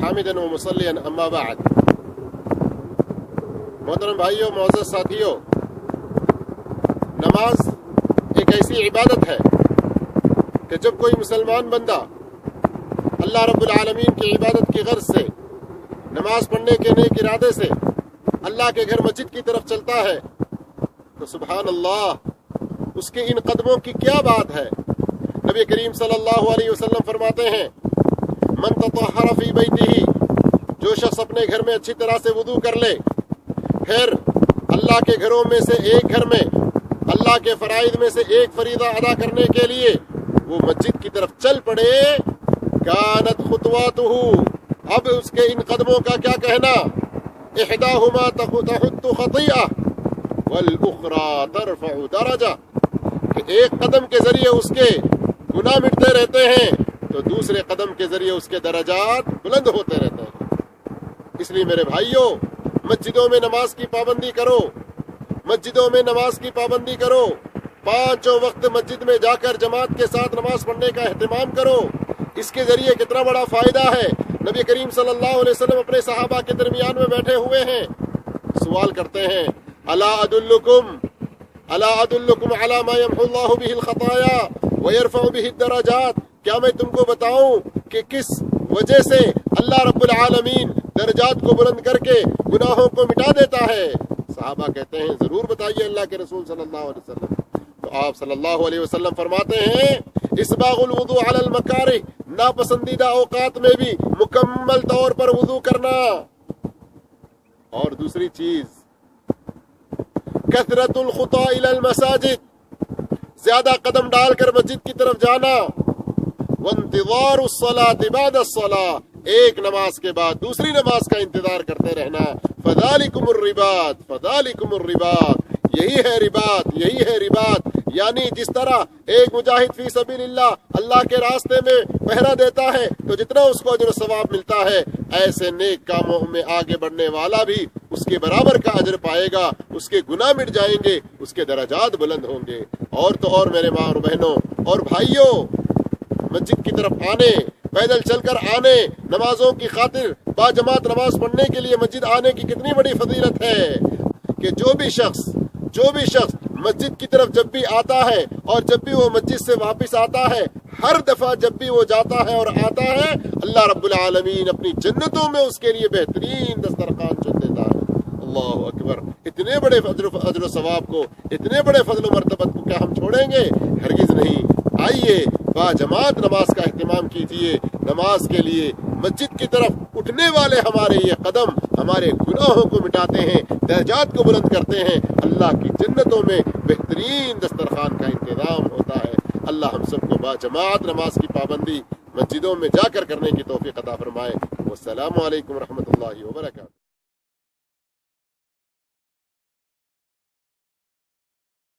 حامدن व मुसल्लियन अम्मा बाद। मोहतरम भाइयों, मुअज़्ज़ज़ साथियों, नमाज एक ऐसी इबादत है कि जब कोई मुसलमान बंदा अल्लाह रब्बुल आलमीन की इबादत की गर्ज से, नमाज पढ़ने के नेक इरादे से अल्लाह के घर मस्जिद की तरफ चलता है तो सुभान अल्लाह, उसके इन कदमों की क्या बात है। नबी करीम सल्लल्लाहु अलैहि वसल्लम फरमाते हैं, मन ततहर फी बैतिही, जो शख्स अपने घर में अच्छी तरह से वुदू कर ले, फिर अल्लाह के घरों में से एक घर में अल्लाह के फराइद में से एक फरीदा अदा करने के लिए वो मस्जिद की तरफ चल पड़े, कानत खुतवातुहु, अब उसके इन कदमों का क्या कहना, इहदाहुमा तहुत्तु खतिया वल उखरा तरफउ दरजा, कि एक कदम के जरिए उसके गुनाह मिटते रहते हैं तो दूसरे कदम के जरिए उसके दर्जात बुलंद होते रहते हैं। इसलिए मेरे भाइयों, मस्जिदों में नमाज की पाबंदी करो, मस्जिदों में नमाज की पाबंदी करो, पांचों वक्त मस्जिद में जाकर जमात के साथ नमाज पढ़ने का एहतमाम करो। इसके जरिए कितना बड़ा फायदा है। नबी करीम सल्लल्लाहु अलैहि वसल्लम अपने सहाबा के दरमियान में बैठे हुए हैं, सवाल करते हैं, अला अदुल्लुकुम अला मा यमहुल्लाहु बिहिल खताया व यरफउ बिहिद दरजात, क्या मैं तुमको बताऊं कि किस वजह से अल्लाह रब्बुल आलमीन दर्जात को बुलंद करके गुनाहों को मिटा देता है। सहाबा कहते हैं, जरूर बताइए अल्लाह के रसूल सल्लल्लाहु अलैहि वसल्लम। तो आप सल्लल्लाहु अलैहि वसल्लम फरमाते हैं, इस्बागुल वुदू अलल मकारिह, नापसंदीदा औकात में भी मुकम्मल तौर पर वुदू करना। और दूसरी चीज, कसरतुल खुता इलल मसाजिद, ज्यादा कदम डालकर मस्जिद की तरफ जाना, वंतिज़ारुस सलाति बादस-सलाह, एक नमाज के बाद दूसरी नमाज का इंतजार करते रहना। फज़ालिकुमुर रिबात, फज़ालिकुमुर रिबात, यही है रिबात, यही है रिबात। यानी जिस तरह एक मुजाहिद फी सबीलिल्लाह अल्लाह के रास्ते में पहरा देता है तो जितना उसको अजर सवाब मिलता है, ऐसे नेक कामों में आगे बढ़ने वाला भी उसके बराबर का अजर पाएगा, उसके गुनाह मिट जाएंगे, उसके दर्जात बुलंद होंगे। और तो और मेरे माँ और बहनों और भाइयों, मस्जिद की तरफ आने, पैदल चलकर आने, नमाजों की खातिर बाजमात नमाज पढ़ने के लिए मस्जिद आने की कितनी बड़ी फजीलत है कि जो भी शख्स मस्जिद की तरफ जब भी आता है और जब भी वो मस्जिद से वापस आता है, हर दफा जब भी वो जाता है और आता है, अल्लाह रब्बुल आलमीन अपनी जन्नतों में उसके लिए बेहतरीन दस्तरखान चुन देता है। अल्लाहु अकबर। इतने बड़े अजर सवाब को, इतने बड़े फजल मर्तबत को क्या हम छोड़ेंगे? हरगिज नहीं। आइए बाजमात नमाज का एहतमाम कीजिए। नमाज के लिए मस्जिद की तरफ उठने वाले हमारे ये कदम हमारे गुनाहों को मिटाते हैं, दर्जात को बुलंद करते हैं, अल्लाह की जन्नतों में बेहतरीन दस्तरखान का इंतजाम होता है। अल्लाह हम सबको बाजमात नमाज की पाबंदी मस्जिदों में जाकर करने की तौफीक अता फरमाए। वस्सलामु अलैकुम रहमतुल्लाहि व बरकातहू।